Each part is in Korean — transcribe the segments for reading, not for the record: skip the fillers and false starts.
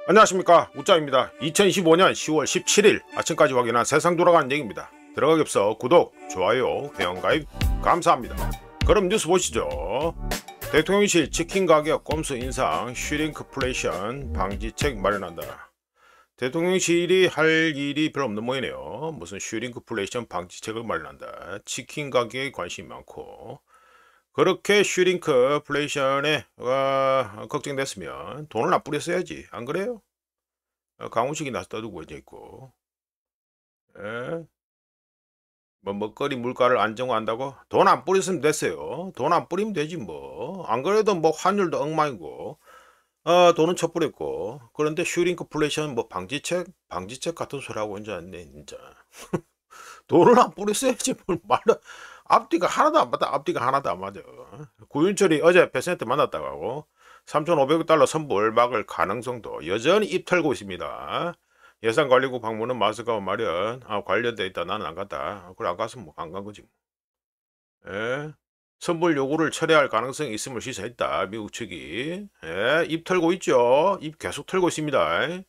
안녕하십니까, 웃자입니다. 2025년 10월 17일 아침까지 확인한 세상 돌아가는 얘기입니다. 들어가기 앞서 구독, 좋아요, 회원가입 감사합니다. 그럼 뉴스 보시죠. 대통령실 치킨 가격 꼼수 인상, 슈링크플레이션 방지책 마련한다. 대통령실이 할 일이 별로 없는 모양이네요. 무슨 슈링크플레이션 방지책을 마련한다. 치킨 가격에 관심이 많고, 그렇게 슈링크플레이션에 걱정됐으면 돈을 안 뿌렸어야지, 안 그래요? 강훈식이 나서 떠들고 이제 있고, 예? 뭐 먹거리 물가를 안정화한다고 돈 안 뿌렸으면 됐어요. 돈 안 뿌리면 되지 뭐. 안 그래도 뭐 환율도 엉망이고, 돈은 쳐뿌렸고. 그런데 슈링크플레이션 뭐 방지책 같은 소리 하고 이제 네 진짜. 돈을 안 뿌렸어야지 뭘 말을. 앞뒤가 하나도 안 맞다. 앞뒤가 하나도 안 맞아. 구윤철이 어제 패센트 만났다고 하고 3,500달러 선불 막을 가능성도 여전히 입 털고 있습니다. 예산관리국 방문은 마스크와 마련 관련돼 있다. 나는 안 갔다. 그래 안 갔으면 뭐 안 간 거지 뭐. 예? 선불 요구를 철회할 가능성이 있음을 시사했다. 미국 측이. 예? 입 털고 있죠. 입 계속 털고 있습니다.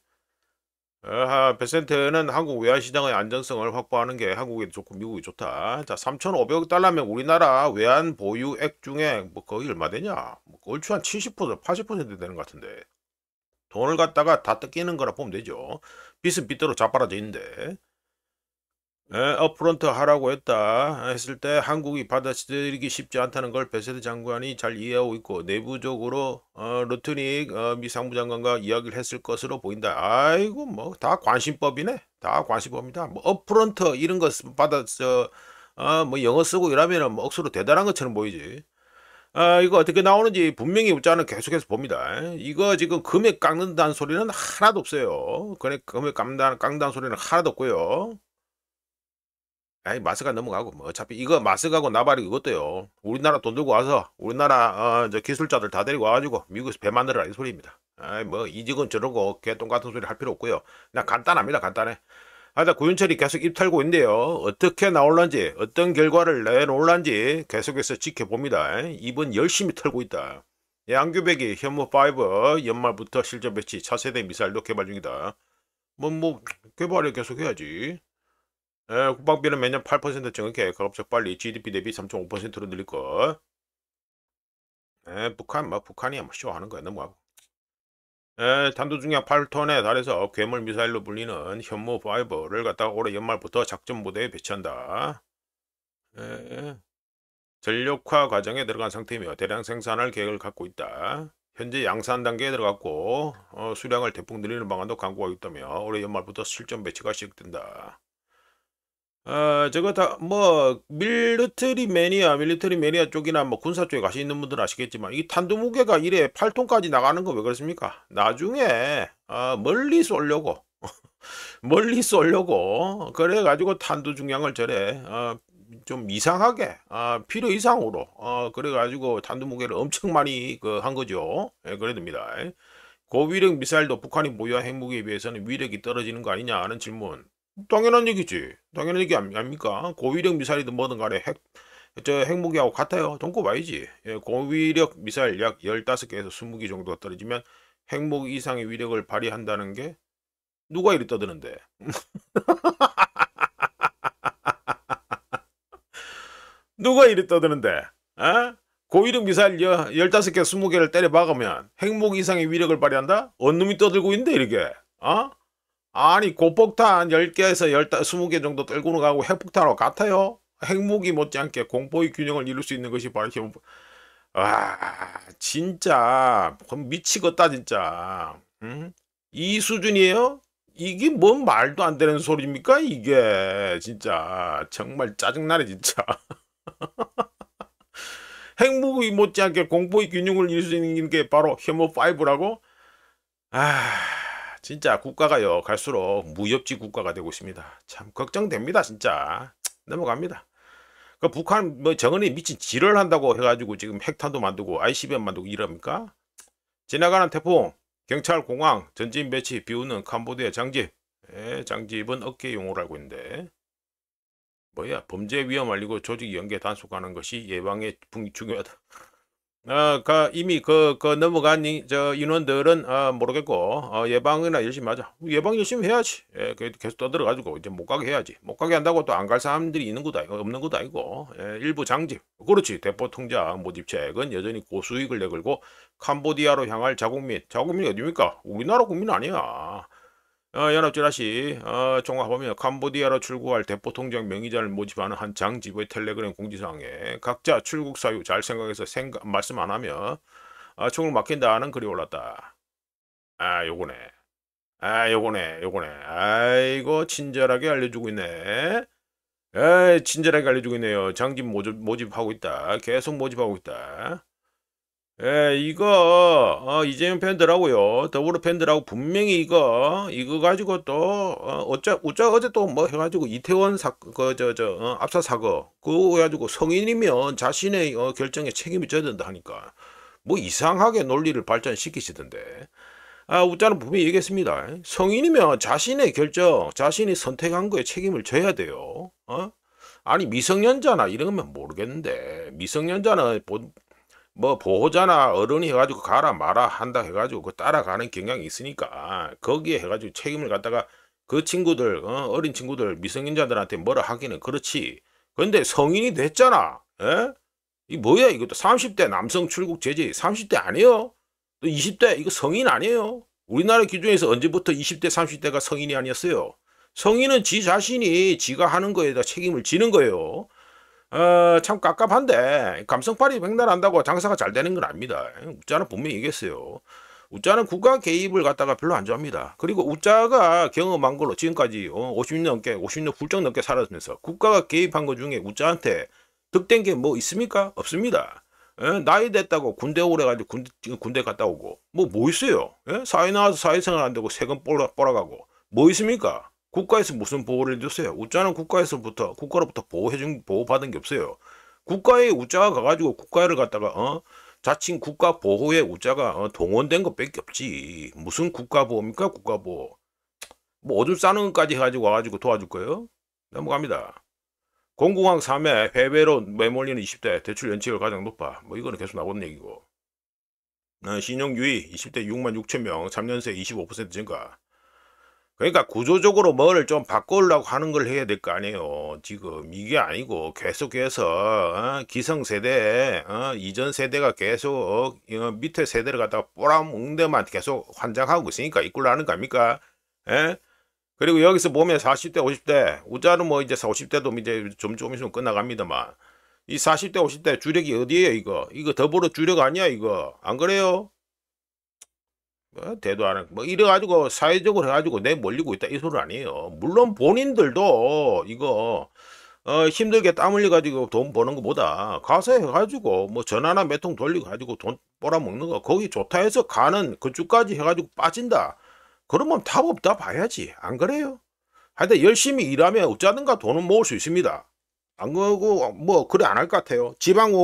베센트는 한국 외환시장의 안정성을 확보하는 게 한국에 좋고 미국이 좋다. 자, 3,500억 달러면 우리나라 외환 보유액 중에 뭐 거의 얼마 되냐? 뭐 얼추 한 70%, 80% 되는 것 같은데. 돈을 갖다가 다 뜯기는 거라 보면 되죠. 빚은 빚대로 자빠라져 있는데. 업프론트 하라고 했을 때 한국이 받아들이기 쉽지 않다는 걸 베세트 장관이 잘 이해하고 있고 내부적으로 루트닉 미 상무장관과 이야기를 했을 것으로 보인다. 아이고 뭐 다 관심법이네. 다 관심법입니다. 뭐 업프론트 이런 거 받아서 뭐 영어 쓰고 이러면은 뭐 억수로 대단한 것처럼 보이지. 이거 어떻게 나오는지 분명히 웃자는 계속해서 봅니다. 이거 지금 금액 깎는다는 소리는 하나도 없어요. 그래 금액 깎는다는 소리는 하나도 없고요. 아이 마스가 넘어가고 뭐 어차피 이거 마스하고 나발이 이것도요. 우리나라 돈 들고 와서 우리나라 저 기술자들 다 데리고 와가지고 미국에서 배 만들어라 이 소리입니다. 아이 뭐 이직은 저러고 개똥 같은 소리 할 필요 없고요. 그냥 간단합니다. 간단해. 하여튼 구윤철이 계속 입 털고 있는데요. 어떻게 나올란지 어떤 결과를 내놓을란지 계속해서 지켜봅니다. 입은 열심히 털고 있다. 양규백이 현무5 연말부터 실전 배치 차세대 미사일도 개발 중이다. 뭐 개발을 계속 해야지. 국방비는 매년 8% 증액해 가급적 빨리 GDP 대비 3.5%로 늘릴 것. 북한이야 뭐 쇼하는 거야 넘어가고. 탄두중량 8톤에 달해서 괴물 미사일로 불리는 현무5를 갖다가 올해 연말부터 작전 무대에 배치한다. 에, 전력화 과정에 들어간 상태이며 대량 생산할 계획을 갖고 있다. 현재 양산 단계에 들어갔고 수량을 대폭 늘리는 방안도 강구하고 있다며 올해 연말부터 실전 배치가 시작된다. 저거 다, 뭐, 밀리터리 매니아 쪽이나 뭐 군사 쪽에 가시 있는 분들은 아시겠지만, 이 탄두 무게가 이래 8톤까지 나가는 거 왜 그렇습니까? 나중에, 멀리 쏘려고, 멀리 쏘려고, 그래가지고 탄두 중량을 저래, 좀 이상하게, 필요 이상으로, 그래가지고 탄두 무게를 엄청 많이 한 거죠. 예, 그래 됩니다. 고위력 미사일도 북한이 보유한 핵무기에 비해서는 위력이 떨어지는 거 아니냐 하는 질문. 당연한 얘기지. 당연한 얘기 아닙니까? 고위력 미사일이든 뭐든 간에 핵무기하고 같아요. 돈 꼽아야지. 예, 고위력 미사일 약 15개에서 20개 정도가 떨어지면 핵무기 이상의 위력을 발휘한다는 게 누가 이리 떠드는데? 누가 이리 떠드는데? 고위력 미사일 15개, 20개를 때려 박으면 핵무기 이상의 위력을 발휘한다? 어느 놈이 떠들고 있는데 이렇게? 아니 고폭탄 10개에서 20개 정도 떨구는 거하고 핵폭탄하고 같아요. 핵무기 못지않게 공포의 균형을 이룰 수 있는 것이 바로 진짜 미치겠다 진짜. 응? 이 수준이에요? 이게 뭔 말도 안 되는 소리입니까 이게 진짜 정말 짜증나네 진짜. 핵무기 못지않게 공포의 균형을 이룰 수 있는 게 바로 혐오5라고? 진짜 국가가요 갈수록 무협지 국가가 되고 있습니다. 참 걱정됩니다 진짜. 넘어갑니다. 그 북한 뭐 정은이 미친 지랄 한다고 해가지고 지금 핵탄도 만들고 ICBM 만들고 이럽니까? 지나가는 태풍 경찰 공항 전진 배치 비우는 캄보디아 장집. 장집은 어깨 용어로 알고 있는데 뭐야 범죄 위험 알리고 조직 연계 단속하는 것이 예방에 중요하다. 이미 넘어간 저 인원들은 모르겠고 예방이나 열심히 하자. 예방 열심히 해야지. 예, 계속 떠들어가지고 이제 못 가게 해야지. 못 가게 한다고 또 안 갈 사람들이 있는 것도 없는 것도 아니고 일부 장집. 그렇지. 대포 통장 모집책은 여전히 고수익을 내걸고 캄보디아로 향할 자국민이 어디입니까? 우리나라 국민 아니야. 연합지라시 종합하면 캄보디아로 출국할 대포통장 명의자를 모집하는 한 장집의 텔레그램 공지사항에 각자 출국 사유 잘 생각해서 말씀 안 하면 총을 막힌다는 글이 올랐다. 요거네. 요거네. 아이고 친절하게 알려주고 있네. 친절하게 알려주고 있네요. 장집 모집하고 있다. 계속 모집하고 있다. 이거 이재명 팬들하고요 더불어 팬들하고 분명히 이거 가지고 또 우짜 어제 또 뭐 해가지고 이태원 압사 사고 그거 해가지고 성인이면 자신의 결정에 책임을 져야 된다 하니까 뭐 이상하게 논리를 발전시키시던데 우짜는 분명히 얘기했습니다. 성인이면 자신의 결정 자신이 선택한 거에 책임을 져야 돼요. 아니 미성년자나 이러면 모르겠는데 미성년자는 뭐 보호자나 어른이 해가지고 가라 마라 한다 해가지고 그 따라가는 경향이 있으니까 거기에 해가지고 책임을 갖다가 그 친구들 어린 친구들 미성년자들한테 뭐라 하기는 그렇지. 근데 성인이 됐잖아. 에? 이 뭐야 이것도 30대 남성 출국 제재 30대 아니에요? 또 20대 이거 성인 아니에요? 우리나라 기준에서 언제부터 20대 30대가 성인이 아니었어요? 성인은 지 자신이 지가 하는 거에다 책임을 지는 거예요. 참 깝깝한데 감성팔이 백날한다고 장사가 잘 되는 건 아닙니다. 우짜는 분명히 얘기했어요. 우짜는 국가 개입을 갖다가 별로 안 좋아합니다. 그리고 우짜가 경험한 걸로 지금까지 50년 훌쩍 넘게 살았으면서 국가가 개입한 것 중에 우짜한테 득된 게 뭐 있습니까? 없습니다. 나이 됐다고 군대 오래 가지고 군대 갔다 오고 뭐 있어요? 사회 나와서 사회생활 안 되고 세금 뽀라가고 뭐 있습니까? 국가에서 무슨 보호를 해줬어요? 우짜는 국가로부터 보호받은 게 없어요. 국가에 우짜가 가가지고 국가를 갖다가 자칭 국가 보호에 우짜가 동원된 것밖에 없지. 무슨 국가 보호입니까? 국가 보호. 뭐 오줌 싸는 것까지 해가지고 와가지고 도와줄 거예요? 넘어갑니다. 공공항 3회 해외로 매몰리는 20대 대출 연체율 가장 높아. 뭐 이거는 계속 나오는 얘기고. 신용 유의 20대 6만 6천 명, 3년새 25% 증가. 그러니까 구조적으로 뭐를 좀 바꾸려고 하는 걸 해야 될 거 아니에요. 지금 이게 아니고 계속해서 기성세대 이전 세대가 계속 밑에 세대를 갖다가 꼬라먹는 데만 계속 환장하고 있으니까 이꼴로 하는 거 아닙니까? 예? 그리고 여기서 보면 40대 50대 우짜는 뭐 이제 50대도 이제 좀 있으면 끝나갑니다만 이 40대 50대 주력이 어디에요 이거 더불어 주력 아니야 이거 안 그래요? 뭐 대도 안 하고 뭐 이래가지고 사회적으로 해가지고 내 몰리고 있다 이 소리 아니에요. 물론 본인들도 이거 힘들게 땀 흘려가지고 돈 버는 것보다 가서 해가지고 뭐 전화나 몇 통 돌리고 돈 벌어먹는 거 거기 좋다 해서 가는 그쪽까지 해가지고 빠진다. 그러면 답 없다 봐야지 안 그래요? 하여튼 열심히 일하면 어쩌든가 돈은 모을 수 있습니다. 안 그러고 뭐 그래 안 할 것 같아요. 지방에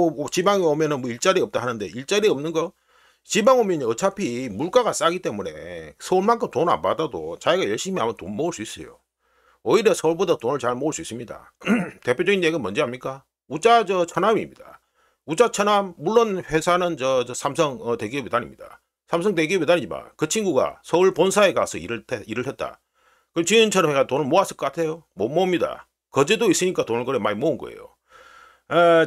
오면은 뭐 일자리 없다 하는데 일자리 없는 거 지방 오면 어차피 물가가 싸기 때문에 서울만큼 돈 안 받아도 자기가 열심히 하면 돈 모을 수 있어요. 오히려 서울보다 돈을 잘 모을 수 있습니다. 대표적인 얘기가 뭔지 압니까? 우짜 천암입니다. 우짜 천암 물론 회사는 삼성 대기업에 다닙니다. 삼성 대기업에 다니지만 그 친구가 서울 본사에 가서 일을 했다. 그럼 지은처럼 해가 돈을 모았을 것 같아요? 못 모읍니다. 거제도 있으니까 돈을 그래 많이 모은 거예요.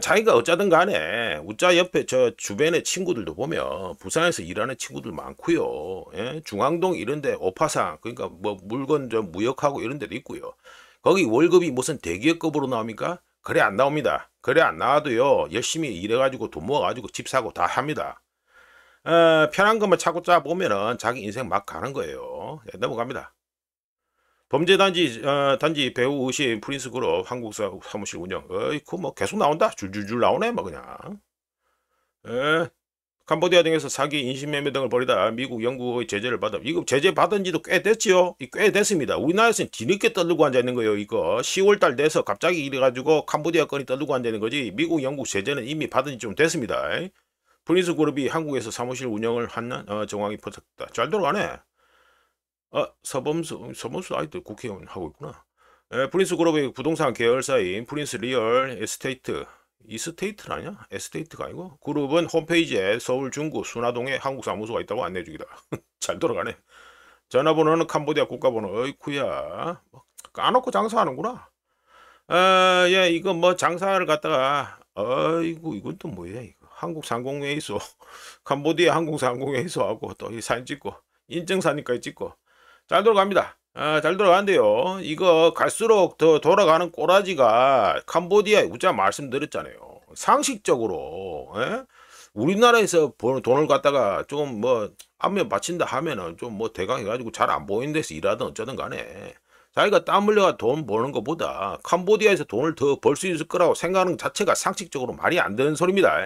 자기가 어쩌든 간에 우짜 옆에 주변의 친구들도 보면 부산에서 일하는 친구들 많고요. 예? 중앙동 이런데 오파상 그러니까 뭐 물건 무역하고 이런 데도 있고요. 거기 월급이 무슨 대기업급으로 나옵니까? 그래 안 나옵니다. 그래 안 나와도요 열심히 일해가지고 돈 모아가지고 집 사고 다 합니다. 편한 것만 차고 짜 보면은 자기 인생 막 가는 거예요. 예, 넘어갑니다. 범죄단지 배우 의심 프린스 그룹 한국사 사무실 운영. 그거 뭐 계속 나온다. 줄줄줄 나오네 뭐 그냥. 캄보디아 등에서 사기, 인신매매 등을 벌이다 미국, 영국의 제재를 받아. 이거 제재 받은 지도 꽤 됐지요. 꽤 됐습니다. 우리나라에서는 뒤늦게 떠들고 앉아있는 거예요. 이거 10월달 돼서 갑자기 이래가지고 캄보디아 건이 떠들고 앉아있는 거지. 미국, 영국 제재는 이미 받은 지 좀 됐습니다. 프린스 그룹이 한국에서 사무실 운영을 하는 정황이 퍼졌다. 잘 돌아가네. 서범수 아이들 국회의원 하고 있구나. 프린스 그룹의 부동산 계열사인 프린스 리얼 에스테이트 이스테이트는 아니야? 에스테이트가 아니고 그룹은 홈페이지에 서울 중구 순화동에 한국 사무소가 있다고 안내해 주기다. 잘 돌아가네. 전화번호는 캄보디아 국가번호. 어이쿠야. 까놓고 장사하는구나. 예, 이거 뭐 장사를 갖다가 아이고 이건 또 뭐야 이거. 한국상공회의소 캄보디아 항공상공회의소하고 또 이 사진 찍고 인증사니까 찍고 잘 돌아갑니다. 잘 돌아가는데요. 이거 갈수록 더 돌아가는 꼬라지가 캄보디아에 우자 말씀드렸잖아요. 상식적으로 우리나라에서 버는 돈을 갖다가 좀 뭐 안면 바친다 하면은 좀 뭐 대강 해가지고 잘 안 보이는 데서 일하든 어쩌든 간에 자기가 땀 흘려가 돈 버는 것보다 캄보디아에서 돈을 더 벌 수 있을 거라고 생각하는 자체가 상식적으로 말이 안 되는 소리입니다.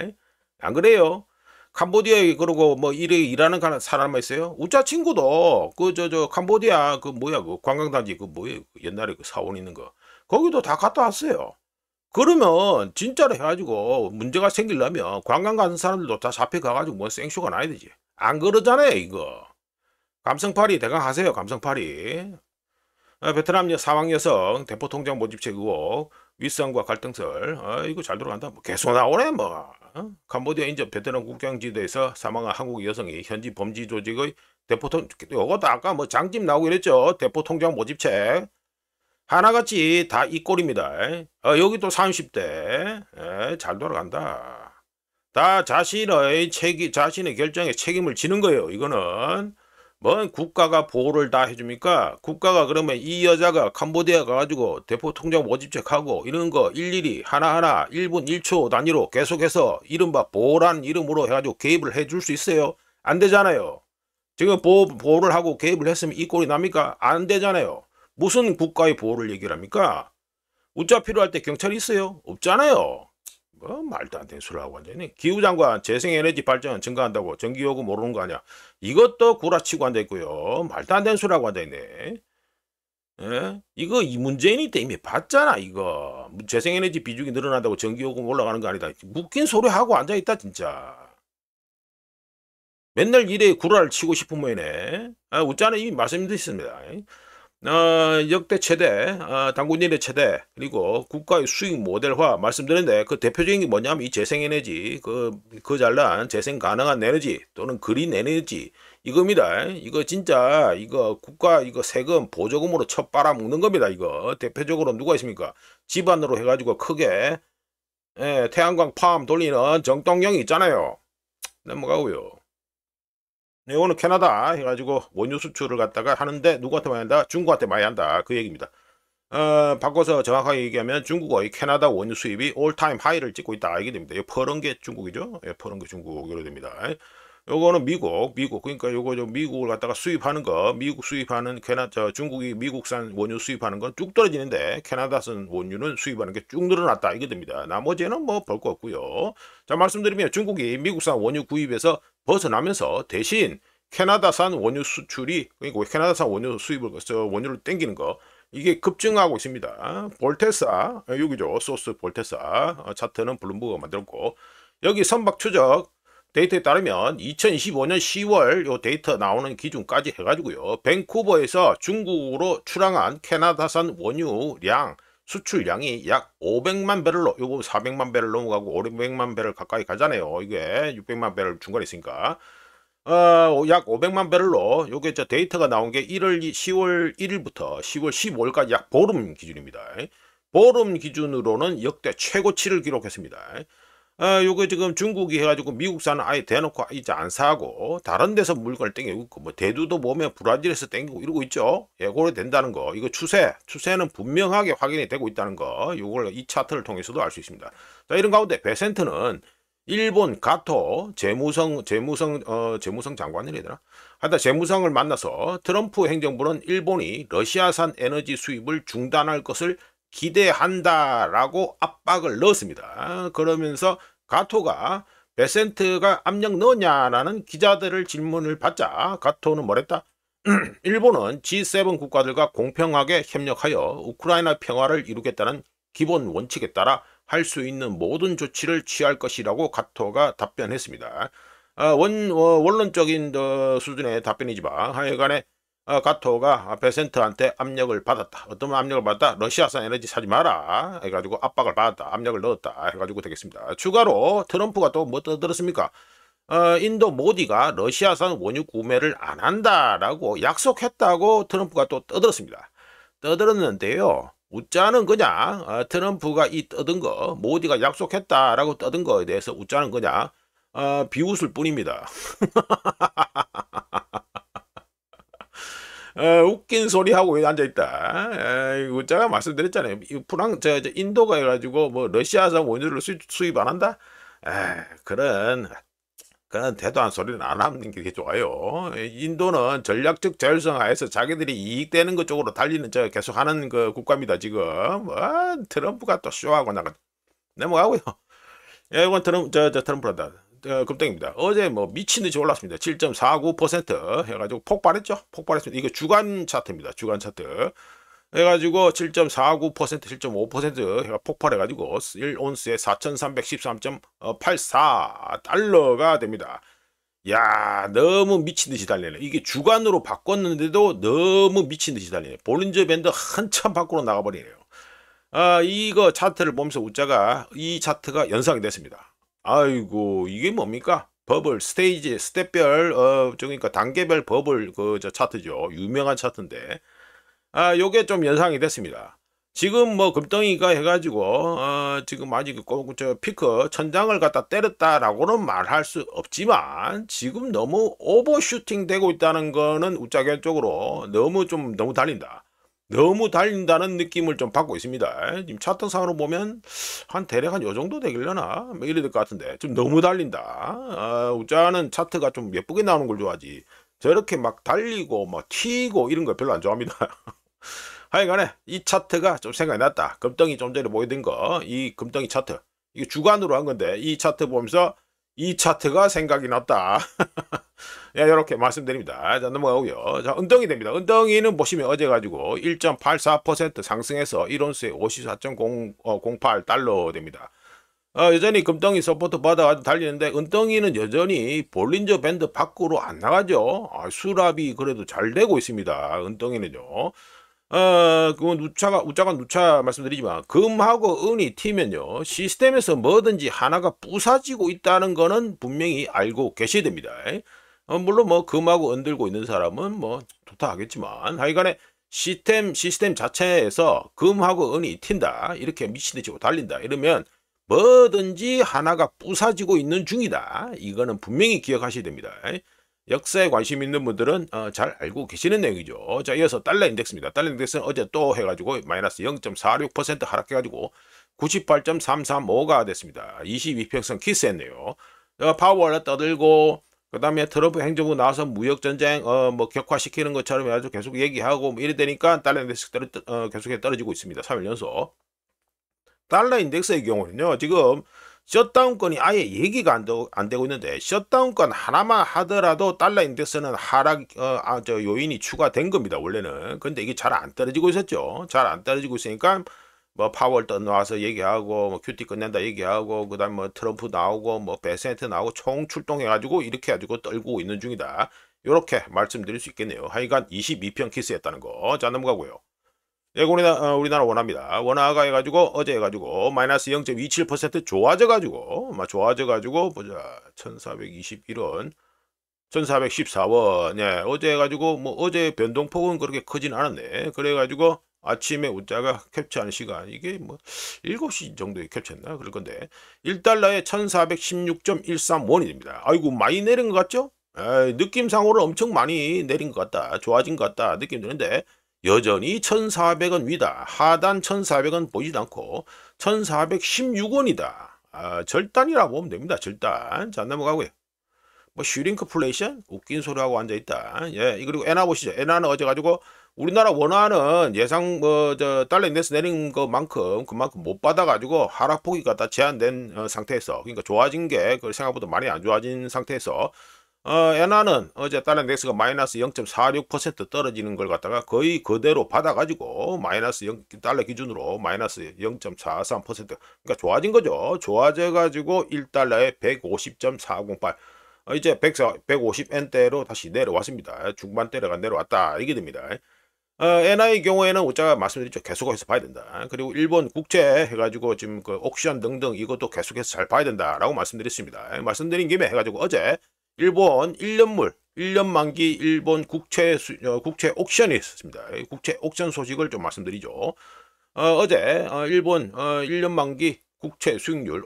안 그래요? 캄보디아에 그러고 뭐 일하는 사람만 있어요? 우짜 친구도 그 저 캄보디아 그 뭐야 그 관광단지 그 뭐예요? 옛날에 그 사원 있는 거 거기도 다 갔다 왔어요. 그러면 진짜로 해가지고 문제가 생기려면 관광 가는 사람들도 다 잡혀가가지고 뭐 생쇼가 나야 되지. 안 그러잖아요 이거. 감성팔이 대강 하세요 감성팔이. 베트남 사망 여성 대포 통장 모집책 의혹 윗선과 갈등설 이거 잘 들어간다. 뭐 계속 나오네 뭐. 캄보디아 인접 베트남 국경지대에서 사망한 한국 여성이 현지 범죄 조직의 대포통 이것도 아까 뭐 장집 나오고 이랬죠. 대포통장 모집책 하나같이 다 이 꼴입니다. 여기 또 30대 잘 돌아간다. 다 자신의 자신의 결정에 책임을 지는 거예요. 이거는 뭔 국가가 보호를 다 해줍니까? 국가가 그러면 이 여자가 캄보디아 가가지고 대포통장 모집책하고 이런 거 일일이 하나하나 1분 1초 단위로 계속해서 이른바 보호란 이름으로 해가지고 개입을 해줄 수 있어요? 안 되잖아요. 지금 보호를 하고 개입을 했으면 이 꼴이 납니까? 안 되잖아요. 무슨 국가의 보호를 얘기를 합니까? 우짜 필요할 때 경찰이 있어요? 없잖아요. 뭐 말도 안 되는 소리 하고 앉아있네. 기후장관 재생에너지 발전 증가한다고 전기요금 모르는 거 아니야. 이것도 구라치고 앉아있고요. 말도 안 되는 소리 하고 앉아있네. 이거 이 문재인이 때 이미 봤잖아 이거. 재생에너지 비중이 늘어난다고 전기요금 올라가는 거 아니다. 웃긴 소리 하고 앉아있다 진짜. 맨날 일에 구라를 치고 싶은 모이네. 우짜는 이미 말씀드렸습니다. 역대 최대, 당군일의 최대, 그리고 국가의 수익 모델화 말씀드렸는데 그 대표적인 게 뭐냐면 이 재생에너지, 그 잘난 재생 가능한 에너지 또는 그린 에너지 이겁니다. 이거 진짜 이거 국가 이거 세금 보조금으로 쳐 빨아먹는 겁니다. 이거 대표적으로 누가 있습니까? 집안으로 해가지고 크게 태양광 팜 돌리는 정동영이 있잖아요. 넘어가고요. 네, 오늘 캐나다 해가지고 원유 수출을 갖다가 하는데 누구한테 많이 한다? 중국한테 많이 한다. 그 얘기입니다. 바꿔서 정확하게 얘기하면 중국의 캐나다 원유 수입이 올타임 하이를 찍고 있다. 이게 됩니다. 퍼런 게 중국이죠. 퍼런 게 중국으로 됩니다. 요거는 미국 그러니까 요거 미국을 갖다가 수입하는 거 미국 수입하는 중국이 미국산 원유 수입하는 건 쭉 떨어지는데 캐나다산 원유는 수입하는 게 쭉 늘어났다 이게 됩니다. 나머지는 뭐 볼 거 없고요. 자 말씀드리면 중국이 미국산 원유 구입에서 벗어나면서 대신 캐나다산 원유 수출이 그러니까 캐나다산 원유 수입을 원유를 땡기는 거 이게 급증하고 있습니다. 볼테사 여기죠. 소스 볼테사 차트는 블룸버그가 만들었고 여기 선박 추적 데이터에 따르면 2025년 10월 요 데이터 나오는 기준까지 해가지고요. 밴쿠버에서 중국으로 출항한 캐나다산 원유량 수출량이 약 500만 배럴로 요거 400만 배럴 넘어가고 500만 배럴 가까이 가잖아요. 이게 600만 배럴 중간에 있으니까 약 500만 배럴로 요게 데이터가 나온 게 10월 1일부터 10월 15일까지 약 보름 기준입니다. 보름 기준으로는 역대 최고치를 기록했습니다. 요거 지금 중국이 해가지고 미국산은 아예 대놓고 이제 안 사고 다른 데서 물건을 땡기고 있고 뭐 대두도 보면 브라질에서 땡기고 이러고 있죠. 예고로 된다는 거 이거 추세는 분명하게 확인이 되고 있다는 거 요걸 이 차트를 통해서도 알 수 있습니다. 자 이런 가운데 베센트는 일본 가토 재무성 장관이라 해야 되나? 하여튼 재무성을 만나서 트럼프 행정부는 일본이 러시아산 에너지 수입을 중단할 것을 기대한다라고 압박을 넣었습니다. 그러면서 가토가 베센트가 압력 넣었냐라는 기자들을 질문을 받자 가토는 뭐랬다? 일본은 G7 국가들과 공평하게 협력하여 우크라이나 평화를 이루겠다는 기본 원칙에 따라 할 수 있는 모든 조치를 취할 것이라고 가토가 답변했습니다. 원론적인 수준의 답변이지만 하여간에 가토가 베센트한테 압력을 받았다. 어떤 압력을 받았다? 러시아산 에너지 사지 마라 해가지고 압박을 받았다. 압력을 넣었다 해가지고 되겠습니다. 추가로 트럼프가 또 뭐 떠들었습니까? 인도 모디가 러시아산 원유 구매를 안 한다라고 약속했다고 트럼프가 또 떠들었습니다. 떠들었는데요. 웃자는 그냥 트럼프가 이 떠든 거 모디가 약속했다라고 떠든 거에 대해서 웃자는 그냥 비웃을 뿐입니다. 웃긴 소리 하고 앉아있다. 제가 말씀드렸잖아요. 인도가 해가지고 뭐 러시아산 원유를 수입 안 한다? 그런 대도한 소리는 안 하는 게 좋아요. 인도는 전략적 자율성 하에서 자기들이 이익되는 것 쪽으로 달리는 계속 하는 그 국가입니다, 지금. 트럼프가 또 쇼하고 나가. 넘어가고요. 이건 트럼프란다. 급등입니다. 어제 뭐 미친듯이 올랐습니다. 7.49% 해가지고 폭발했죠. 폭발했습니다. 이거 주간 차트입니다. 주간 차트. 해가지고 7.49%, 7.5% 해가 폭발해가지고 1온스에 4,313.84달러가 됩니다. 야, 너무 미친듯이 달리네. 이게 주간으로 바꿨는데도 너무 미친듯이 달리네. 볼린저 밴드 한참 밖으로 나가버리네요. 이거 차트를 보면서 웃자가 이 차트가 연상이 됐습니다. 아이고, 이게 뭡니까? 버블, 스테이지, 스텝별, 그러니까 단계별 버블 차트죠. 유명한 차트인데. 요게 좀 연상이 됐습니다. 지금 뭐 금덩이가 해가지고 지금 아직 피크 천장을 갖다 때렸다라고는 말할 수 없지만 지금 너무 오버슈팅 되고 있다는 거는 우짜견적으로 너무 달린다. 너무 달린다는 느낌을 좀 받고 있습니다. 지금 차트상으로 보면 대략 한 요 정도 되길려나 뭐 이래 될 것 같은데 좀 너무 달린다. 우짜는 차트가 좀 예쁘게 나오는 걸 좋아하지. 저렇게 막 달리고 막 튀고 이런 거 별로 안 좋아합니다. 하여간에 이 차트가 좀 생각이 났다. 금덩이 좀 전에 보여드린 거, 이 금덩이 차트. 이게 주간으로 한 건데, 이 차트 보면서 이 차트가 생각이 났다. 예, 이렇게 말씀드립니다. 자, 넘어가고요. 자, 은덩이 됩니다. 은덩이는 보시면 어제 가지고 1.84% 상승해서 1온스에 54.08달러 됩니다. 여전히 금덩이 서포트 받아가지고 달리는데 은덩이는 여전히 볼린저 밴드 밖으로 안 나가죠. 수납이 그래도 잘 되고 있습니다. 은덩이는요. 그건 우짜가 누차 말씀드리지만 금하고 은이 튀면요 시스템에서 뭐든지 하나가 부사지고 있다는 거는 분명히 알고 계셔야 됩니다. 물론 뭐 금하고 은 들고 있는 사람은 뭐 좋다 하겠지만 하여간에 시스템 자체에서 금하고 은이 튄다 이렇게 미치듯이 달린다 이러면 뭐든지 하나가 부사지고 있는 중이다. 이거는 분명히 기억하셔야 됩니다. 역사에 관심 있는 분들은 잘 알고 계시는 내용이죠. 자, 이어서 달러 인덱스입니다. 달러 인덱스는 어제 또 해가지고 마이너스 0.46% 하락해가지고 98.335가 됐습니다. 22평선 키스했네요. 파월 떠들고 그 다음에 트럼프 행정부 나와서 무역전쟁 뭐 격화시키는 것처럼 아주 계속 얘기하고 뭐 이래 되니까 달러 인덱스 계속해 떨어지고 있습니다. 3일 연속. 달러 인덱스의 경우는요, 지금 셧다운권이 아예 얘기가 안 되고 있는데, 셧다운권 하나만 하더라도 달러 인덱스는 하락, 요인이 추가된 겁니다, 원래는. 근데 이게 잘 안 떨어지고 있었죠. 잘 안 떨어지고 있으니까, 뭐, 파월 떠나와서 얘기하고, 뭐, 큐티 끝낸다 얘기하고, 그 다음 뭐, 트럼프 나오고, 뭐, 베센트 나오고, 총 출동해가지고, 이렇게 해가지고 떨고 있는 중이다. 요렇게 말씀드릴 수 있겠네요. 하여간 22편 키스였다는 거. 자, 넘어가고요. 예, 우리나라 원화입니다. 원화가 해가지고 어제 해가지고 마이너스 0.27% 좋아져가지고 보자 1421원 1414원 예, 어제 해가지고 뭐 어제 변동폭은 그렇게 크진 않았네. 그래가지고 아침에 우짜가 캡처하는 시간 이게 뭐 7시 정도에 캡처했나 그럴 건데 1달러에 1416.13원이 됩니다. 아이고 많이 내린 것 같죠? 느낌상으로 엄청 많이 내린 것 같다. 좋아진 것 같다 느낌 드는데 여전히 1,400원 위다. 하단 1,400원 보이지도 않고 1,416원이다. 절단이라고 보면 됩니다. 절단. 자, 넘어가고요. 뭐 슈링크플레이션? 웃긴 소리하고 앉아있다. 예, 그리고 엔화 보시죠. 엔화는 어제 가지고 우리나라 원화는 예상 달러 인덱스 내린 것만큼 그만큼 못 받아가지고 하락폭이 갖다 제한된 상태에서 그러니까 좋아진 게 생각보다 많이 안 좋아진 상태에서 엔화는 어제 달러 인덱스가 마이너스 0.46% 떨어지는 걸 갖다가 거의 그대로 받아가지고 마이너스 달러 기준으로 마이너스 0.43% 그러니까 좋아진 거죠. 좋아져가지고 1달러에 150.408 이제 150엔대로 다시 내려왔습니다. 중반대가 내려왔다 이게 됩니다. 엔화의 경우에는 우리가 말씀드렸죠. 계속해서 봐야 된다. 그리고 일본 국채 해가지고 지금 그 옥션 등등 이것도 계속해서 잘 봐야 된다라고 말씀드렸습니다. 말씀드린 김에 해가지고 어제 일본 1년물 1년 만기 일본 국채 옥션이 있었습니다. 국채 옥션 소식을 좀 말씀드리죠. 어제 일본 1년 만기 국채 수익률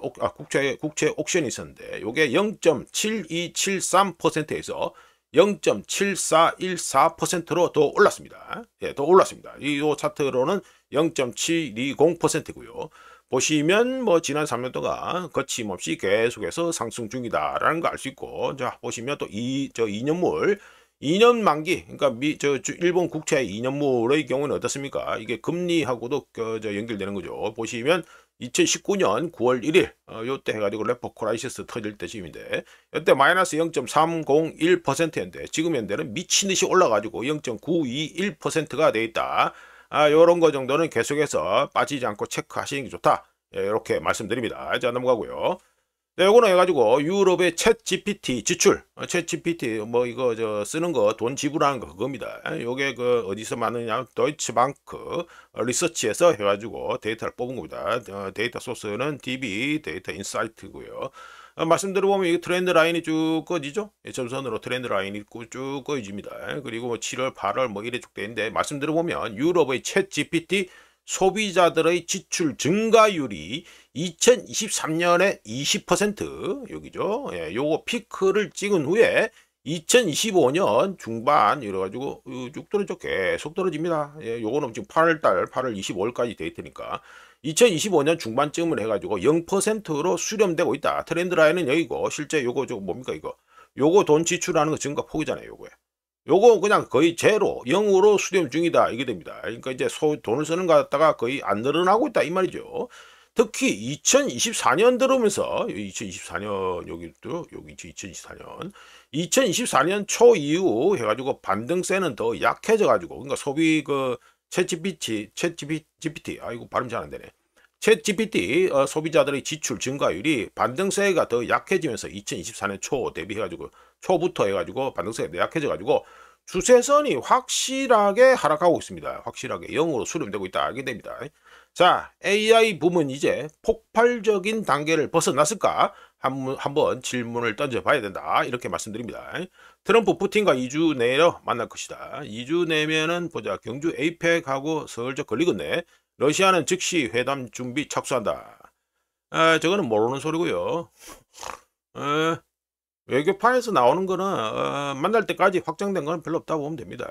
국채 옥션이 있었는데 요게 0.7273%에서 0.7414%로 더 올랐습니다. 예, 더 올랐습니다. 이 차트로는 0.720%고요. 보시면 뭐 지난 3년 동안 거침없이 계속해서 상승 중이다라는 거 알 수 있고, 자 보시면 또 2년물 2년 만기, 그러니까 일본 국채 2년물의 경우는 어떻습니까? 이게 금리하고도 연결되는 거죠. 보시면 2019년 9월 1일 요때 해가지고 레포 크라이시스 터질 때쯤인데 이때 마이너스 0.301%였는데 지금 현재는 미친듯이 올라가지고 0.921%가 돼 있다. 요런 거 정도는 계속해서 빠지지 않고 체크하시는 게 좋다. 예, 이렇게 말씀드립니다. 자 넘어가고요. 네, 요거는 해가지고 유럽의 챗 GPT 지출, 챗 GPT 뭐 이거 쓰는 거 돈 지불하는 거 그겁니다. 요게 그 어디서 많으냐? 도이치방크 리서치에서 해가지고 데이터를 뽑은 겁니다. 데이터 소스는 DB 데이터 인사이트고요. 말씀 들어보면 이 트렌드 라인이 쭉 꺼지죠? 점선으로 트렌드 라인이 쭉 꺼집니다. 그리고 뭐 7월, 8월 뭐 이래 쭉 되는데 말씀 들어보면 유럽의 챗 GPT 소비자들의 지출 증가율이 2023년에 20% 여기죠. 예, 요거 피크를 찍은 후에 2025년 중반 이래가지고 쭉 떨어져 계속 떨어집니다. 예, 요거는 지금 8월 25일까지 데이터니까 2025년 중반쯤을 해가지고 0%로 수렴되고 있다. 트렌드 라인은 여기고 실제 요거 뭡니까 이거? 요거 돈 지출하는 거 증가 폭이잖아요. 요거에. 요거 그냥 거의 제로 0으로 수렴 중이다 이게 됩니다. 그러니까 이제 돈을 쓰는 거 갖다가 거의 안 늘어나고 있다 이 말이죠. 특히 2024년 들어오면서 2024년 여기 2024년 초 이후 해가지고 반등세는 더 약해져 가지고 그러니까 소비 그 챗GPT 아이고 발음 잘 안 되네. 챗GPT 소비자들의 지출 증가율이 반등세가 더 약해지면서 2024년 초 대비해가지고 초부터 해가지고 반등세가 더 약해져가지고 추세선이 확실하게 하락하고 있습니다. 확실하게 0으로 수렴되고 있다 알게 됩니다. 자, AI 부문 이제 폭발적인 단계를 벗어났을까? 한번 질문을 던져봐야 된다. 이렇게 말씀드립니다. 트럼프 푸틴과 2주 내로 만날 것이다. 2주 내면은 보자 경주 에이펙하고 슬쩍 걸리겠네. 러시아는 즉시 회담 준비 착수한다. 저거는 모르는 소리고요. 외교판에서 나오는 거는 만날 때까지 확정된 건 별로 없다고 보면 됩니다.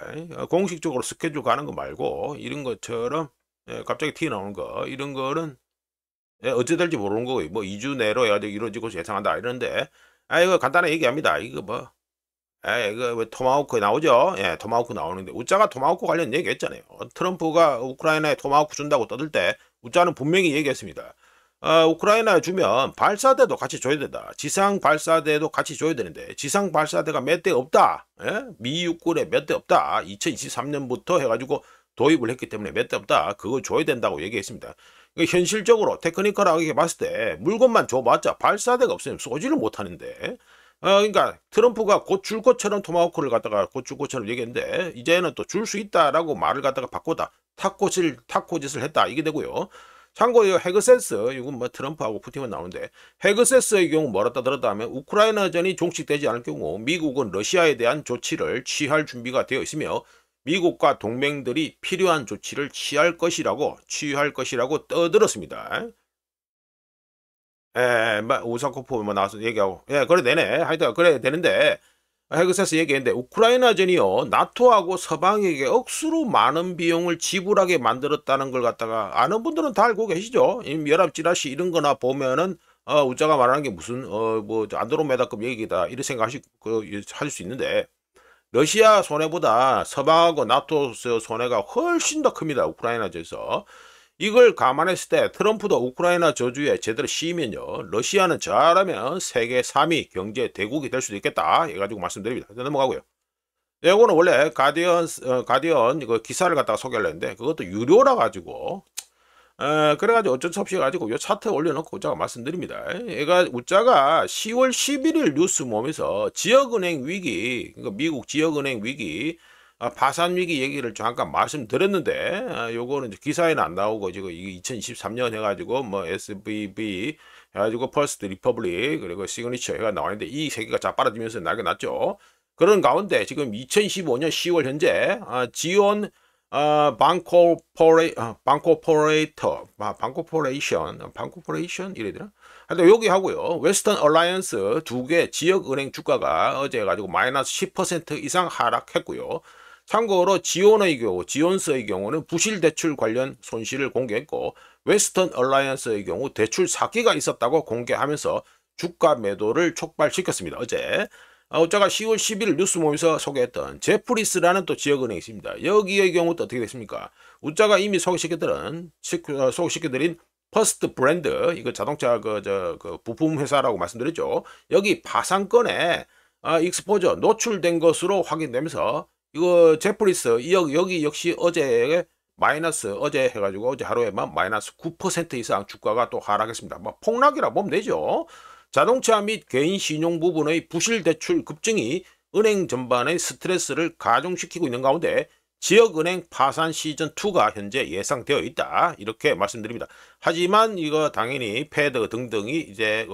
공식적으로 스케줄 가는 거 말고 이런 것처럼 갑자기 튀어나오는 거 이런 거는 어찌 될지 모르는 거고요. 뭐 2주 내로 이루어지고 예상한다 이러는데 이거 간단하게 얘기합니다. 이거 뭐 이거 왜 토마호크 나오죠? 예, 토마호크 나오는데 우짜가 토마호크 관련 얘기했잖아요. 트럼프가 우크라이나에 토마호크 준다고 떠들 때 우짜는 분명히 얘기했습니다. 우크라이나에 주면 발사대도 같이 줘야 된다. 지상 발사대도 같이 줘야 되는데 지상 발사대가 몇 대 없다. 예? 미 육군에 몇 대 없다. 2023년부터 해가지고 도입을 했기 때문에 몇 대 없다. 그거 줘야 된다고 얘기했습니다. 현실적으로 테크니컬하게 봤을 때 물건만 줘봤자 발사대가 없으면 쏘지를 못하는데 그러니까 트럼프가 곧 줄 것처럼 토마호크를 갖다가 곧 줄 것처럼 얘기했는데 이제는 또 줄 수 있다라고 말을 갖다가 바꾸다 타코짓을 했다 이게 되고요. 참고 이 헤그세스 이건 뭐 트럼프하고 푸틴만 나오는데 헤그세스의 경우 뭐랬다 들었다 하면 우크라이나전이 종식되지 않을 경우 미국은 러시아에 대한 조치를 취할 준비가 되어 있으며 미국과 동맹들이 필요한 조치를 취할 것이라고 떠들었습니다. 우사코프 뭐 나와서 얘기하고 그래 되네 하여튼 그래 되는데 헤그세스 얘기했는데 우크라이나전이요 나토하고 서방에게 억수로 많은 비용을 지불하게 만들었다는 걸 갖다가 아는 분들은 다 알고 계시죠. 연합 찌라시 이런 거나 보면은 우짜가 말하는 게 무슨 뭐 안드로메다급 얘기다 이렇게 생각하실 수 있는데 러시아 손해보다 서방하고 나토 손해가 훨씬 더 큽니다. 우크라이나전에서. 이걸 감안했을 때 트럼프도 우크라이나 저주에 제대로 씌우면요. 러시아는 잘하면 세계 3위 경제 대국이 될 수도 있겠다. 해가지고 말씀드립니다. 넘어가고요. 이거는 원래 가디언 그 기사를 갖다가 소개하려 했는데 그것도 유료라 가지고 그래가지고 어쩔 수 없이 해가지고 요 차트 올려놓고 우짜가 말씀드립니다. 얘가 우짜가 10월 11일 뉴스 모임에서 지역은행 위기, 그러니까 미국 지역은행 위기, 파산 위기 얘기를 잠깐 말씀드렸는데, 요거는 이제 기사에는 안 나오고 지금 이게 2023년 해가지고 뭐 SVB 해가지고 퍼스트 리퍼블릭 그리고 시그니처 해가 나왔는데 이 세 개가 자빠라지면서 난리가 났죠. 그런 가운데 지금 2015년 10월 현재 지온 방코퍼레이션 이래 되나? 하여튼 여기 하고요. 웨스턴 얼라이언스 두 개 지역은행 주가가 어제 가지고 마이너스 10% 이상 하락했고요. 참고로 지온스의 경우는 부실 대출 관련 손실을 공개했고 웨스턴 얼라이언스의 경우 대출 사기가 있었다고 공개하면서 주가 매도를 촉발시켰습니다. 어제. 우짜가 10월 11일 뉴스 모임에서 소개했던 제프리스라는 또 지역은행이 있습니다. 여기의 경우도 어떻게 됐습니까? 우짜가 이미 소개시켜드린 퍼스트 브랜드, 이거 자동차 부품 회사라고 말씀드렸죠. 여기 파산건에 익스포저 노출된 것으로 확인되면서 이거 제프리스 여기 역시 어제 해가지고 어제 하루에만 마이너스 9% 이상 주가가 또 하락했습니다. 뭐 폭락이라 보면 되죠. 자동차 및 개인 신용 부분의 부실 대출 급증이 은행 전반의 스트레스를 가중시키고 있는 가운데 지역은행 파산 시즌2가 현재 예상되어 있다. 이렇게 말씀드립니다. 하지만 이거 당연히 패드 등등이 이제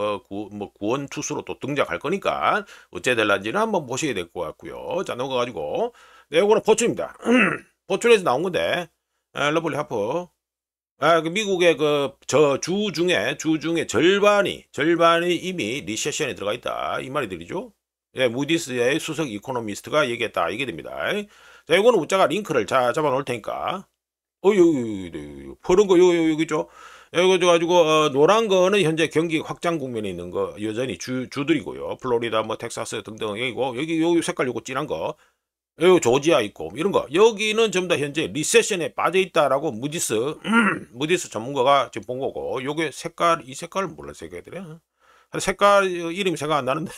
구원 투수로 또 등장할 거니까 어째 될란지는 한번 보셔야 될 것 같고요. 자, 넘어가가지고 네, 이거는 포춘입니다. 포춘에서 나온 건데 러블리 하프 그 미국의 주 중에 절반이 이미 리세션에 들어가 있다. 이 말이 들리죠? 예, 무디스의 수석 이코노미스트가 얘기했다. 이게 됩니다. 자, 이거는 우짜가 링크를 잡아 놓을 테니까. 푸른 거, 여기 있죠? 이거 가지고, 노란 거는 현재 경기 확장 국면에 있는 거, 여전히 주들이고요. 플로리다, 뭐, 텍사스 등등, 여기 색깔 요거 진한 거. 여기 조지아 있고 이런 거 여기는 전부 다 현재 리세션에 빠져 있다라고 무디스 전문가가 지금 본 거고 요게 이 색깔을 몰라 색깔들이야. 색깔 이름이 생각 안 나는데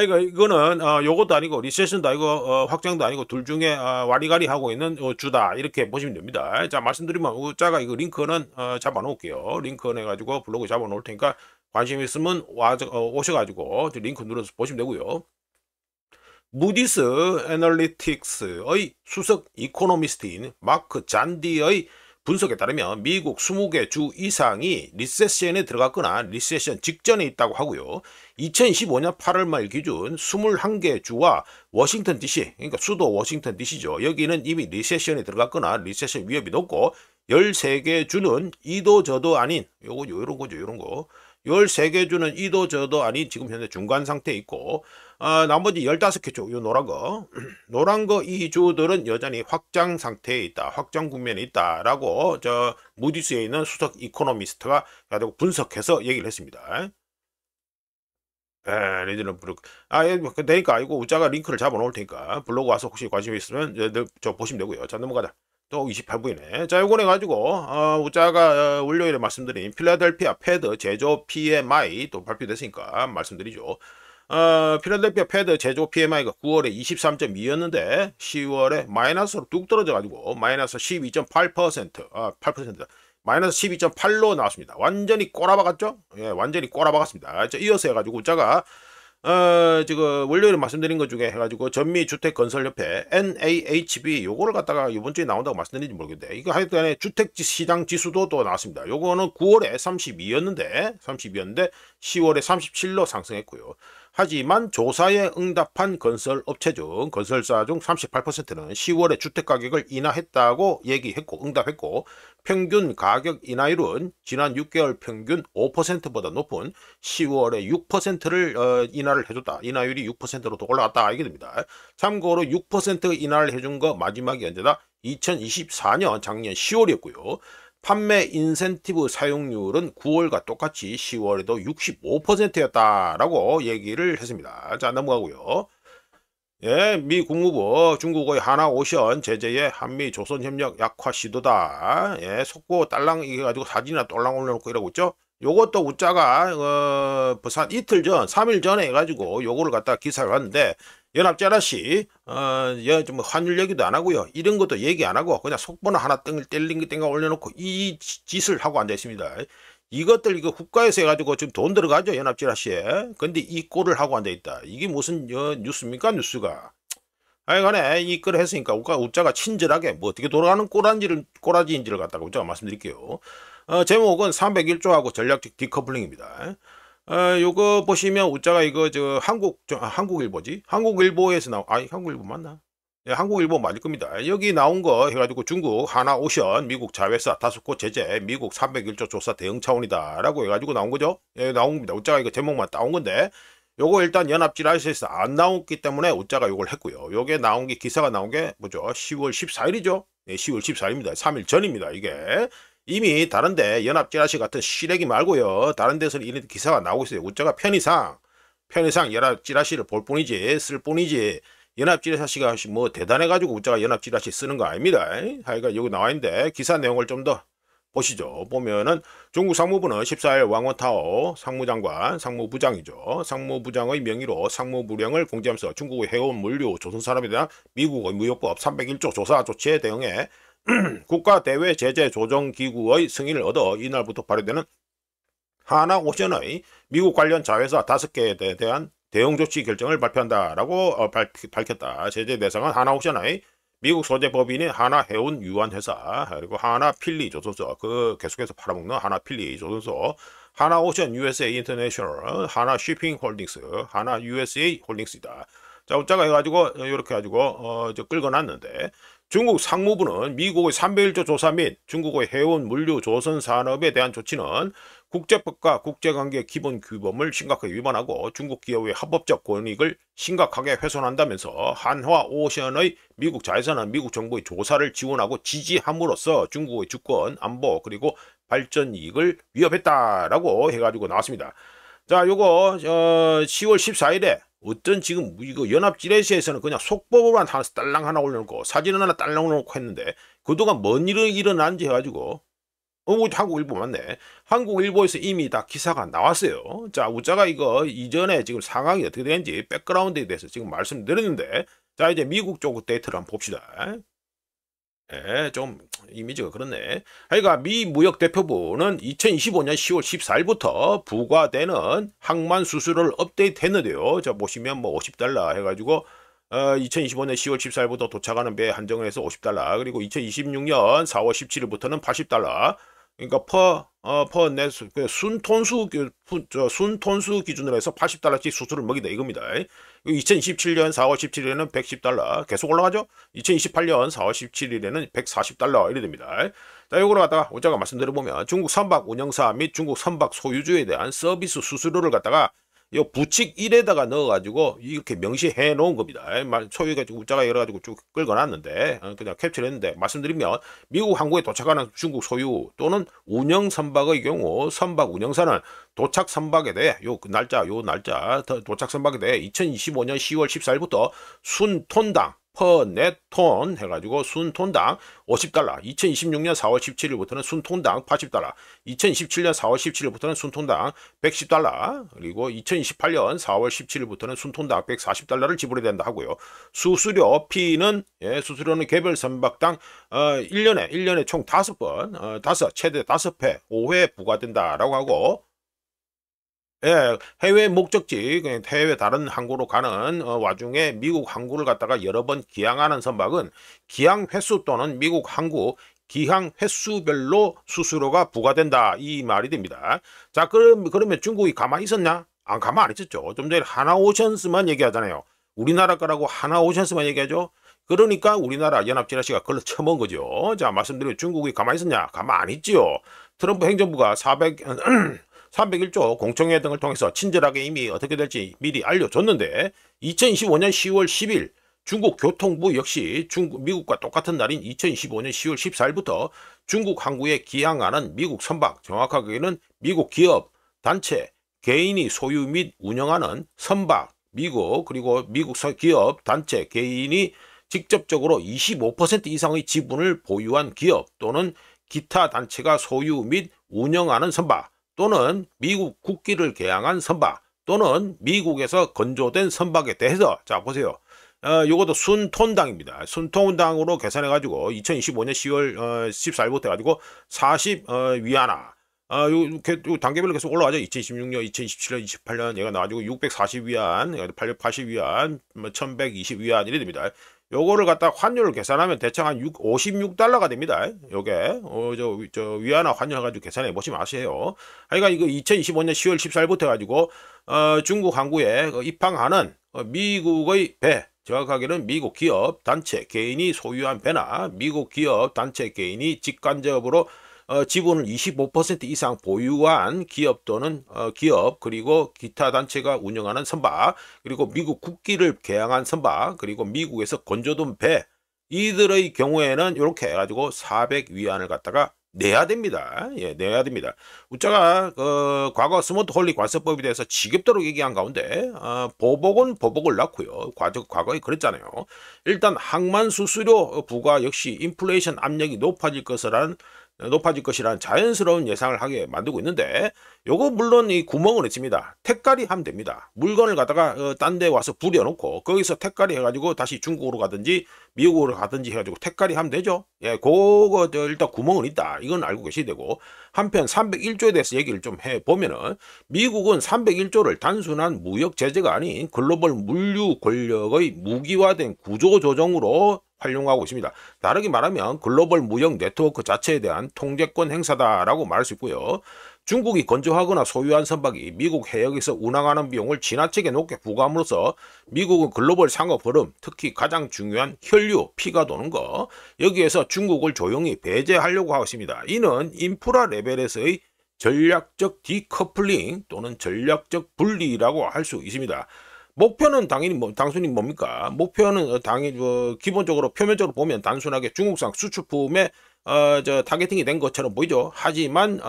이거는 요것도 아니고 리세션도 아니고 확장도 아니고 둘 중에 와리가리 하고 있는 주다 이렇게 보시면 됩니다. 자, 말씀드리면 우짜가 이거 링크는 잡아 놓을게요. 링크 내 가지고 블로그 잡아 놓을 테니까 관심 있으면 오셔가지고 링크 눌러서 보시면 되고요. 무디스 애널리틱스의 수석 이코노미스트인 마크 잔디의 분석에 따르면 미국 20개 주 이상이 리세션에 들어갔거나 리세션 직전에 있다고 하고요. 2015년 8월 말 기준 21개 주와 워싱턴 DC, 그러니까 수도 워싱턴 DC죠. 여기는 이미 리세션에 들어갔거나 리세션 위협이 높고 13개 주는 이도저도 아닌 요런 거죠. 요런 거. 13개 주는 이도저도 아닌 지금 현재 중간 상태에 있고 나머지 15개 주, 요 노란 거 이 주들은 여전히 확장 상태에 있다. 확장 국면에 있다라고 무디스에 있는 수석 이코노미스트가 분석해서 얘기를 했습니다. 리즈는 되니까 이거 우짜가 링크를 잡아 놓을 테니까 블로그 와서 혹시 관심 있으면 저 보시면 되고요. 자, 넘어가자. 또 28분이네. 자, 요거 해가지고, 우짜가 월요일에 말씀드린 필라델피아 패드 제조 PMI 또 발표됐으니까 말씀드리죠. 필라델피아 패드 제조 PMI가 9월에 23.2였는데, 10월에 마이너스로 뚝 떨어져가지고, 마이너스 12.8%, 8%다. 마이너스 12.8로 나왔습니다. 완전히 꼬라박았죠? 예, 완전히 꼬라박았습니다. 이어서 해가지고, 우짜가 지금 월요일에 말씀드린 것 중에 해가지고 전미주택건설협회 NAHB 요거를 갖다가 이번 주에 나온다고 말씀드린지 모르겠는데 이거 하여튼간에 주택시장 지수도 또 나왔습니다. 요거는 9월에 32였는데 10월에 37로 상승했고요. 하지만 조사에 응답한 건설업체 중 건설사 중 38%는 10월에 주택가격을 인하했다고 얘기했고 응답했고 평균 가격 인하율은 지난 6개월 평균 5%보다 높은 10월에 6%를 인하를 해줬다. 인하율이 6%로 더 올라갔다. 이게 됩니다. 참고로 6% 인하를 해준 거 마지막이 언제다? 2024년 작년 10월이었고요. 판매 인센티브 사용률은 9월과 똑같이 10월에도 65%였다라고 얘기를 했습니다. 자, 넘어가고요. 예, 미 국무부 중국의 하나오션 제재에 한미 조선협력 약화 시도다. 예, 속보 딸랑 이게 가지고 사진이나 똘랑 올려놓고 이러고 있죠. 요것도 우짜가 부산 이틀 전, 3일 전에 해가지고 요거를 갖다 기사를 했는데 연합자라시 좀 환율 얘기도 안 하고요. 이런 것도 얘기 안 하고 그냥 속보나 하나 땡가 올려놓고 이 짓을 하고 앉아 있습니다. 이것들 이거 국가에서 해가지고 지금 돈 들어가죠, 연합지라시에. 근데 이 꼴을 하고 앉아 있다. 이게 무슨 뉴스입니까, 뉴스가? 하여간에 이 걸 했으니까 우짜가 친절하게 뭐 어떻게 돌아가는 꼬라지인지를 갖다가 우짜가 말씀드릴게요. 제목은 301조하고 전략적 디커플링입니다. 요거 보시면 우짜가 이거 한국일보지? 한국일보에서 한국일보 맞나? 예, 한국일보 맞을 겁니다. 여기 나온 거 해가지고 중국 하나오션 미국 자회사 다소코 제재 미국 301조 조사 대응 차원이다 라고 해가지고 나온 거죠. 예, 나온 겁니다. 우짜가 이거 제목만 따온 건데 요거 일단 연합지라시에서 안 나왔기 때문에 우짜가 요걸 했고요. 요게 나온 게 기사가 나온 게 뭐죠? 10월 14일이죠. 예, 10월 14일입니다. 3일 전입니다. 이게 이미 다른데 연합지라시 같은 시래기 말고요. 다른 데서는 이런 기사가 나오고 있어요. 우짜가 편의상 연합지라시를 볼 뿐이지 쓸 뿐이지 연합지라시가 뭐 대단해가지고 우짜가 연합지라시 쓰는 거 아닙니다. 하여간 여기 나와 있는데 기사 내용을 좀 더 보시죠. 보면은 중국 상무부는 14일 왕원타오 상무부장이죠. 상무부장의 명의로 상무부령을 공지하면서 중국의 해운 물류 조선산업에 대한 미국의 무역법 301조 조사 조치에 대응해 국가대외 제재 조정기구의 승인을 얻어 이날부터 발효되는 하나오션의 미국 관련 자회사 5개에 대한 대응 조치 결정을 발표한다라고 밝혔다. 제재 대상은 하나오션의 미국 소재 법인인 하나해운 유한회사 그리고 하나필리 조선소 계속해서 팔아먹는 하나필리 조선소 하나오션 USA 인터내셔널 하나쉬핑 홀딩스 하나 USA 홀딩스이다. 자, 우짜가 해가지고 이렇게 해가지고 끌어놨는데 중국 상무부는 미국의 301조 조사 및 중국의 해운 물류 조선 산업에 대한 조치는 국제법과 국제관계 기본 규범을 심각하게 위반하고 중국 기업의 합법적 권익을 심각하게 훼손한다면서 한화 오션의 미국 자회사는 미국 정부의 조사를 지원하고 지지함으로써 중국의 주권, 안보 그리고 발전 이익을 위협했다라고 해가지고 나왔습니다. 자, 요거 10월 14일에 어떤 지금 이거 연합지라시에서는 그냥 속보만 딸랑 하나 올려놓고 사진 하나 딸랑 올려놓고 했는데 그동안 뭔 일이 일어난지 해가지고 한국일보 맞네. 한국일보에서 이미 다 기사가 나왔어요. 자, 우짜가 이거 이전에 지금 상황이 어떻게 되는지 백그라운드에 대해서 지금 말씀드렸는데 자, 이제 미국 쪽 데이터를 한번 봅시다. 예, 좀 이미지가 그렇네. 하여간 미 무역대표부는 2025년 10월 14일부터 부과되는 항만 수수료를 업데이트했는데요. 자, 보시면 뭐 $50 해가지고 2025년 10월 14일부터 도착하는 배 한정을 해서 $50 그리고 2026년 4월 17일부터는 $80 그러니까 순톤수 기준으로 해서 $80씩 수수료를 먹이다 이겁니다. 2027년 4월 17일에는 $110 계속 올라가죠. 2028년 4월 17일에는 $140 이래 됩니다. 자, 요거를 갖다가 우짜가 말씀드려보면 중국 선박 운영사 및 중국 선박 소유주에 대한 서비스 수수료를 갖다가 요 부칙 1에다가 넣어가지고 이렇게 명시해 놓은 겁니다. 초유가 우짜가 열어가지고 쭉 끌어놨는데 그냥 캡처를 했는데 말씀드리면 미국 항구에 도착하는 중국 소유 또는 운영 선박의 경우 선박 운영사는 도착 선박에 대해 요 날짜 도착 선박에 대해 2025년 10월 14일부터 순톤당 퍼넷톤 해가지고 순톤당 $50 2026년 4월 17일부터는 순톤당 $80 2027년 4월 17일부터는 순톤당 $110 그리고 2028년 4월 17일부터는 순톤당 $140를 지불해야 된다 하고요. 수수료 피는 수수료는 개별 선박당 1년에 총 5번 최대 5회 5회 부과된다라고 하고 예, 해외 목적지, 해외 다른 항구로 가는 와중에 미국 항구를 갖다가 여러 번 기항하는 선박은 기항 횟수 또는 미국 항구 기항 횟수별로 수수료가 부과된다 이 말이 됩니다. 자, 그러면 중국이 가만히 있었냐? 가만 안 있었죠. 좀 전에 하나오션스만 얘기하잖아요. 우리나라 거라고 하나오션스만 얘기하죠. 그러니까 우리나라 연합지라시가 그걸로 쳐먹은 거죠. 자, 말씀드리면 중국이 가만히 있었냐? 가만 안 있지요. 트럼프 행정부가 301조 공청회 등을 통해서 친절하게 이미 어떻게 될지 미리 알려줬는데 2025년 10월 10일 중국 교통부 역시 미국과 똑같은 날인 2025년 10월 14일부터 중국 항구에 기항하는 미국 선박 정확하게는 미국 기업, 단체, 개인이 소유 및 운영하는 선박 그리고 미국 기업, 단체, 개인이 직접적으로 25% 이상의 지분을 보유한 기업 또는 기타 단체가 소유 및 운영하는 선박 또는 미국 국기를 개항한 선박 또는 미국에서 건조된 선박에 대해서 자 보세요. 요것도 순톤당입니다. 순톤당으로 계산해가지고 2025년 10월 14일부터 해가지고 40 위안화. 요 단계별로 계속 올라가죠. 2016년, 2017년, 28년 얘가 나와가지고 640위안, 880위안, 1120위안 이래 됩니다. 요거를 갖다 환율을 계산하면 대충 한 56달러가 됩니다. 요게 저 위안화 환율 가지고 계산해 보시면 아세요. 하여간 이거 2025년 10월 14일부터 해가지고 중국 항구에 입항하는 미국의 배, 정확하게는 미국 기업, 단체, 개인이 소유한 배나 미국 기업, 단체, 개인이 직간접으로 지분을 25% 이상 보유한 기업 또는 기업 그리고 기타 단체가 운영하는 선박 그리고 미국 국기를 개항한 선박 그리고 미국에서 건조된 배 이들의 경우에는 이렇게 해가지고 400위안을 갖다가 내야 됩니다. 예, 내야 됩니다. 우짜가 과거 스마트 홀리 관세법에 대해서 지겹도록 얘기한 가운데 보복은 보복을 낳고요. 과거에 그랬잖아요. 일단 항만 수수료 부과 역시 인플레이션 압력이 높아질 것이라는 자연스러운 예상을 하게 만들고 있는데 요거 물론 이 구멍은 있습니다. 택가리 하면 됩니다. 물건을 갖다가 딴 데 와서 부려놓고 거기서 택가리 해가지고 다시 중국으로 가든지 미국으로 가든지 해가지고 택가리 하면 되죠. 예, 그거 일단 구멍은 있다. 이건 알고 계셔야 되고 한편 301조에 대해서 얘기를 좀 해보면은 미국은 301조를 단순한 무역 제재가 아닌 글로벌 물류 권력의 무기화된 구조 조정으로 활용하고 있습니다. 다르게 말하면 글로벌 무역 네트워크 자체에 대한 통제권 행사다라고 말할 수 있고요. 중국이 건조하거나 소유한 선박이 미국 해역에서 운항하는 비용을 지나치게 높게 부과함으로써 미국은 글로벌 상업 흐름, 특히 가장 중요한 혈류, 피가 도는 거 여기에서 중국을 조용히 배제하려고 하고 있습니다. 이는 인프라 레벨에서의 전략적 디커플링 또는 전략적 분리라고 할 수 있습니다. 목표는 당연히 단순히 뭡니까? 목표는 당연히 기본적으로 표면적으로 보면 단순하게 중국산 수출품에 타겟팅이 된 것처럼 보이죠. 하지만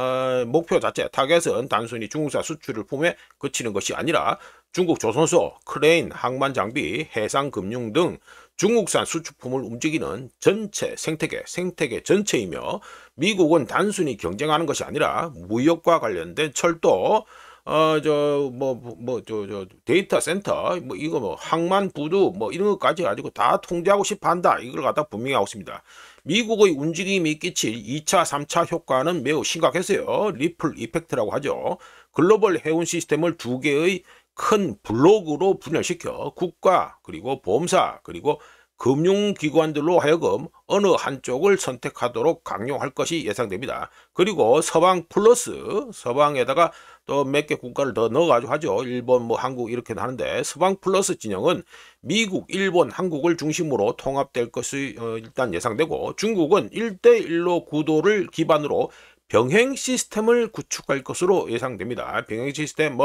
목표 자체 타겟은 단순히 중국산 수출을 품에 그치는 것이 아니라 중국 조선소, 크레인, 항만 장비, 해상 금융 등 중국산 수출품을 움직이는 전체 생태계 전체이며 미국은 단순히 경쟁하는 것이 아니라 무역과 관련된 철도 데이터 센터, 항만 부두, 이런 것까지 가지고 다 통제하고 싶어 한다. 이걸 갖다 분명히 하고 있습니다. 미국의 움직임이 끼칠 2차, 3차 효과는 매우 심각했어요. 리플 이펙트라고 하죠. 글로벌 해운 시스템을 두 개의 큰 블록으로 분열시켜 국가, 그리고 보험사, 그리고 금융기관들로 하여금 어느 한쪽을 선택하도록 강요할 것이 예상됩니다. 그리고 서방 플러스 서방에다가 또 몇 개 국가를 더 넣어가지고 하죠. 일본, 한국 이렇게 하는데 서방 플러스 진영은 미국, 일본, 한국을 중심으로 통합될 것이 일단 예상되고 중국은 1대1로 구도를 기반으로 병행 시스템을 구축할 것으로 예상됩니다. 병행 시스템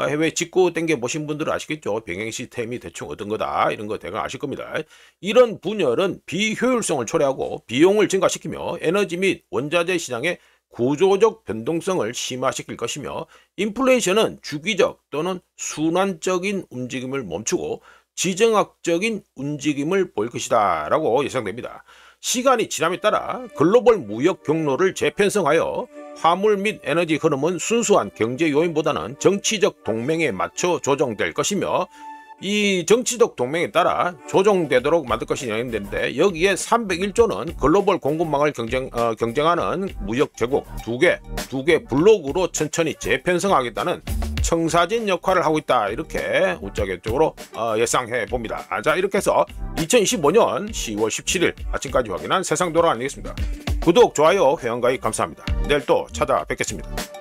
해외 직구 땡겨 보신 분들은 아시겠죠. 병행 시스템이 대충 어떤 거다 이런 거 대강 아실 겁니다. 이런 분열은 비효율성을 초래하고 비용을 증가시키며 에너지 및 원자재 시장의 구조적 변동성을 심화시킬 것이며 인플레이션은 주기적 또는 순환적인 움직임을 멈추고 지정학적인 움직임을 보일 것이다 라고 예상됩니다. 시간이 지남에 따라 글로벌 무역 경로를 재편성하여 화물 및 에너지 흐름은 순수한 경제 요인보다는 정치적 동맹에 맞춰 조정될 것이며 이 정치적 동맹에 따라 조정되도록 만들 것이 예상되는데 여기에 301조는 글로벌 공급망을 경쟁하는 무역 제국 두 개 블록으로 천천히 재편성하겠다는 청사진 역할을 하고 있다. 이렇게 우짜객적으로 예상해 봅니다. 자, 이렇게 해서 2025년 10월 17일 아침까지 확인한 세상 돌아가는 얘기였습니다. 구독, 좋아요, 회원가입 감사합니다. 내일 또 찾아뵙겠습니다.